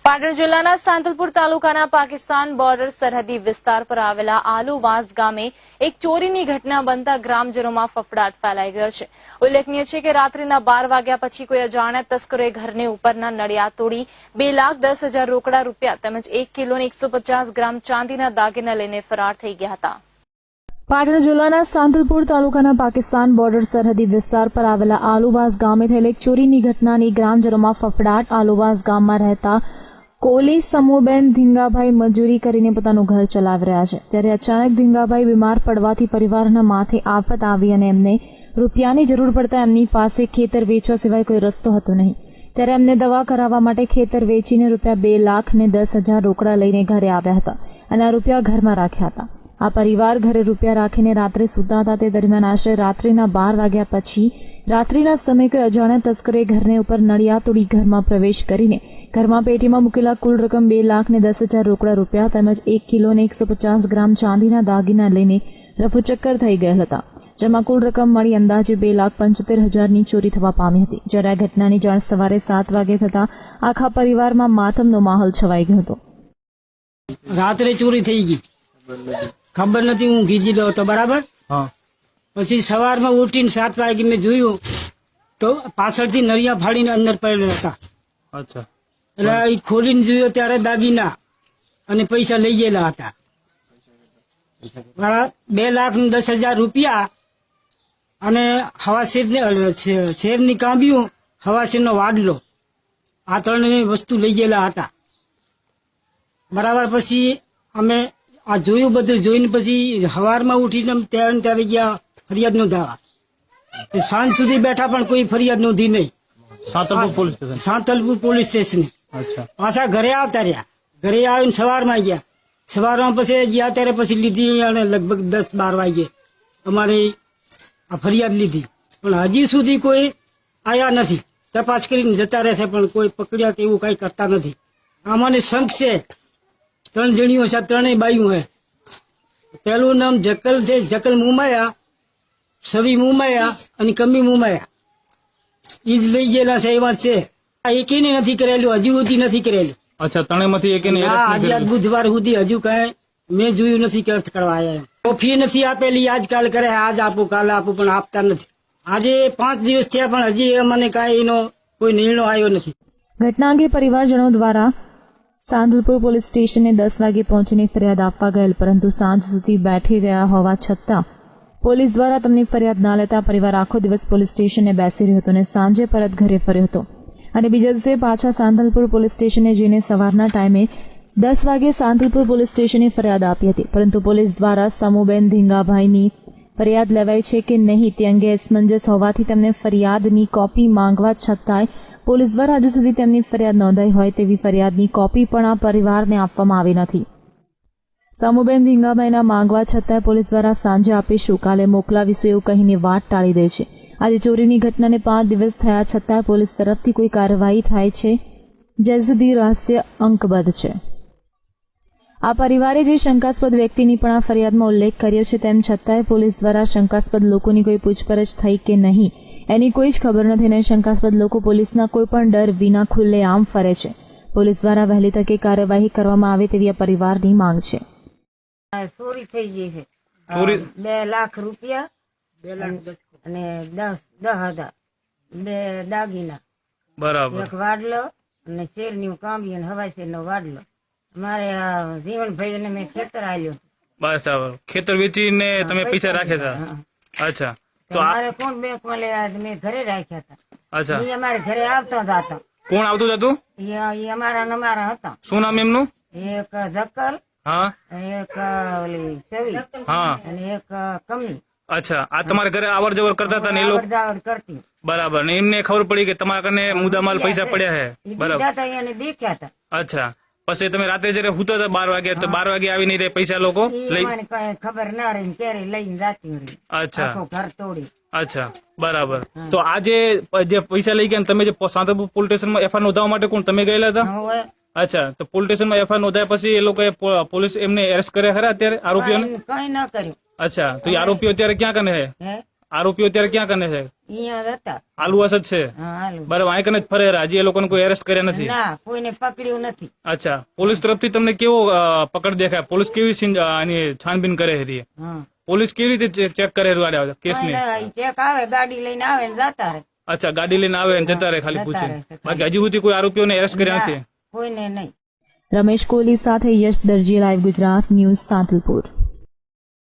પાટણ જિલ્લાના સાંતલપુર તાલુકાના પાકિસ્તાન બોર્ડર સરહદી વિસ્તાર પર આવેલા આલુવાસ ગામે એક ચોરીની ઘટના બનતા ગ્રામજનોમાં ફફડાટ ફેલાઈ ગયો છે। ઉલ્લેખનીય છે કે રાત્રિના 12 વાગ્યા પછી કોઈ અજાણ્યા તસ્કરોએ ઘરને ઉપરના નળિયા તોડી 2,10,000 રોકડા રૂપિયા તેમજ 1 કિલો અને 150 ગ્રામ ચાંદીના દાગીના લઈને ફરાર થઈ ગયા હતા। પાટણ જિલ્લાના સાંતલપુર તાલુકાના પાકિસ્તાન બોર્ડર સરહદી વિસ્તાર પર આવેલા આલુવાસ ગામે થયેલી એક ચોરીની ઘટનાની ગ્રામજનોમાં ફફડાટ। આલુવાસ ગામમાં રહેતા કોલી સમૂહબેન ધીંગાભાઈ મજૂરી કરીને પોતાનું ઘર ચલાવી રહ્યા છે, ત્યારે અચાનક ધીંગાભાઈ બીમાર પડવાથી પરિવારના માથે આફત આવી અને એમને રૂપિયાની જરૂર પડતા એમની પાસે ખેતર વેચવા સિવાય કોઈ રસ્તો હતો નહીં। ત્યારે એમને દવા કરાવવા માટે ખેતર વેચીને રૂપિયા 2,10,000 રોકડા લઈને ઘરે આવ્યા હતા અને આ રૂપિયા ઘરમાં રાખ્યા હતા। આ પરિવાર ઘરે રૂપિયા રાખીને રાત્રે સૂતા હતા। તે દરમિયાન આશરે રાત્રિના 12 વાગ્યા પછી રાત્રિના સમયે કોઈ અજાણ્યા તસ્કરોએ ઘરને ઉપર નળિયા તોડી ઘરમાં પ્રવેશ કરીને ઘરમાં પેટીમાં મૂકેલા કુલ રકમ 2,10,000 રોકડા રૂપિયા તેમજ 1 કિલો અને 150 ગ્રામ ચાંદીના દાગીના લઈને રફુચક્કર થઈ ગયેલ હતા, જેમાં કુલ રકમ મળી અંદાજે 2,75,000ની ચોરી થવા પામી હતી। જ્યારે આ ઘટનાની જાણ સવારે 7 વાગે થતાં આખા પરિવારમાં માતમનો માહોલ છવાઈ ગયો હતો। રાત્રે ચોરી થઈ ગઈ, ખબર નથી, હું ગીજી ગયો હતો બરાબર। પછી સવારમાં ઉઠીને 7 વાગે મેં જોયું તો પાછળથી નળિયા ફાડીને અંદર પડેલા હતા। અચ્છા, એટલે એ ખોલીને જોયો ત્યારે દાગીના અને પૈસા લઈ ગયેલા હતા। 2,10,000 રૂપિયા અને શેરની કાંબીઓ, હવાશેરનો વાડલો, આ ત્રણની વસ્તુ લઈ ગયેલા હતા બરાબર। પછી અમે આ જોયું, બધું જોઈને પછી સવારમાં ઉઠીને ત્યારે ગયા ફરિયાદ નોંધાવા। સાંજ સુધી બેઠા પણ કોઈ ફરિયાદ નોંધી નહીં। સાંતલપુર પોલીસ સ્ટેશન પાછા ઘરે આવતા રહ્યા। ઘરે આવીને સવારમાં ગયા, સવારમાં પછી ગયા ત્યારે પછી લીધી અને લગભગ 10-12 વાગે અમારે આ ફરિયાદ લીધી, પણ હજી સુધી કોઈ આયા નથી। તપાસ કરીને જતા રહેશે પણ કોઈ પકડ્યા કે એવું કઈ કરતા નથી। આમાંને શંખ છે, 3 જણીઓ છે, 3 બાયું હે। પહેલું નામ જકલ છે, જકલ મુમાયા, સવી મુમાયા અને કમી મુમાયા, એ જ લઈ ગયેલા છે એવા છે। એકેને નથી કરેલું, હજુ સુધી નથી કરેલું। અચ્છા, ત્રણેયમાંથી એકેને આજે બુધવાર સુધી હજુ કઈ મેં જોયું નથી કે કરવા આવ્યા। કોફી નથી આપેલી, આજકાલ કરે આજ આપું કાલ આપું પણ આપતા નથી। આજે 5 દિવસ થયા પણ હજી મને કાંઈ એનો કોઈ નિર્ણય આવ્યો નથી। ઘટના અંગે પરિવારજનો દ્વારા સાંતલપુર પોલીસ સ્ટેશને 10 વાગે પહોંચીને ફરિયાદ આપવા ગયેલ, પરંતુ સાંજ સુધી બેઠી રહ્યા હોવા છતાં પોલીસ દ્વારા તેમની ફરિયાદ ના લેતા પરિવાર આખો દિવસ પોલીસ સ્ટેશને બેસી રહ્યો હતો અને સાંજે પરત ઘરે ફર્યો હતો અને બીજા દિવસે પાછા સાંતલપુર પોલીસ સ્ટેશને જઈને સવારના ટાઈમે 10 વાગે સાંતલપુર પોલીસ સ્ટેશને ફરિયાદ આપી હતી, પરંતુ પોલીસ દ્વારા સમૂહબેન ધીંગાભાઈની ફરિયાદ લેવાઈ છે કે નહીં તે અંગે અસમંજસ હોવાથી તેમને ફરિયાદની કોપી માંગવા છતાંય પોલીસ દ્વારા હજુ સુધી તેમની ફરિયાદ નોંધાઈ હોય તેવી ફરિયાદની કોપી પણ આ પરિવારને આપવામાં આવી નથી। સમૂહબેન ધીંગાભાઈના માંગવા છતાંય પોલીસ દ્વારા સાંજે આપીશું, કાલે મોકલાવીશું એવું કહીને વાત ટાળી દે છે। આજે ચોરીની ઘટનાને 5 દિવસ થયા છતાં પોલીસ તરફથી કોઈ કાર્યવાહી થાય છે જ્યાં સુધી રહસ્ય અંકબદ્ધ છે। આ પરિવારે જે શંકાસ્પદ વ્યક્તિની પણ આ ફરિયાદમાં ઉલ્લેખ કર્યો છે તેમ છતાંય પોલીસ દ્વારા શંકાસ્પદ લોકોની કોઈ પૂછપરછ થઈ કે નહીં એની કોઈ જ ખબર નથી અને શંકાસ્પદ લોકો પોલીસના કોઈ પણ ડર વિના ખુલ્લેઆમ ફરે છે। પોલીસ દ્વારા વહેલી તકે કાર્યવાહી કરવામાં આવે તેવી આ પરિવારની માંગ છે। ચોરી થઈ ગઈ છે, 2 લાખ રૂપિયા અને 10,000, 2 દાગીના, બરાબર, એક વાડલો અને શેરની કાંબી અને હવાશેરનો વાડલો। મારે જીવનભાઈ અને મેં ખેતર આવ્યો, બસ ખેતર વેચીને તમે પૈસા રાખ્યા હતા। અચ્છા, તો મારે કોણ બેંકમાં લેવા મેં ઘરે રાખ્યા હતા। અચ્છા, એ અમારે ઘરે આવતા હતા। કોણ આવતું હતું? એ અમારા હતા। શું નામ એમનું? એક જકલ, હા, એક ઓલી સવી, હા, અને એક કમી। અચ્છા, આ તમારા ઘરે આવર જવર કરતા હતા ને એ લોકો? આવડ કરતી બરાબર, ને એમને ખબર પડી કે તમારા કને મુદ્દામાલ પૈસા પડ્યા છે, બરાબર? એને દેખ્યા હતા। અચ્છા, પછી તમે રાતે જયારે હુતા હતા 12 વાગે તો 12 વાગે આવીને રે પૈસા લોકો લઈ? કઈ ખબર ના રહી, ક્યારે લઈને જાતી રહી। અચ્છા, ઘર તોડી। અચ્છા, બરાબર। તો આજે જે પૈસા લઈ ગયા તમે જે સાંતલપુર પોલીસ સ્ટેશનમાં એફઆઈઆર નોંધાવવા માટે કોણ તમે ગયેલા હતા? અચ્છા, તો પોલીસ સ્ટેશનમાં એફઆઈઆર નોંધાયા પછી એ લોકોએ પોલીસ એમને એરેસ્ટ કર્યા ખરા અત્યારે આરોપીઓને? કઈ ના કર્યું। અચ્છા, તો એ આરોપીઓ અત્યારે ક્યાં કને હે? આરોપીઓ અત્યારે ક્યાં કને છે? અહીંયા જ હતા. આલુવાસ જ છે. હા હાલું. બરાબર, અહીં કને જ ફરે રહ્યા. હજી એ લોકોને કોઈ એરેસ્ટ કર્યા નથી? ના, કોઈને પકડ્યું નથી. અચ્છા, પોલીસ તરફથી તમને કેવો પકડ દેખાય? પોલીસ કેવી આની છાનબીન કરે છે? હા. પોલીસ કેવી રીતે ચેક કરે કેસની? ચેક આવે, ગાડી લઈને આવે ને જતા રહે. અચ્છા, ગાડી લઈને આવે ને જતા રહે ખાલી જતા પૂછે. રહે. બાકી હજી સુધી કોઈ આરોપીઓને એરેસ્ટ કર્યા નથી? કોઈને નહીં. રમેશ કોહલી સાથે યશ દરજી, લાઈવ ગુજરાત ન્યૂઝ, સાંતલપુર.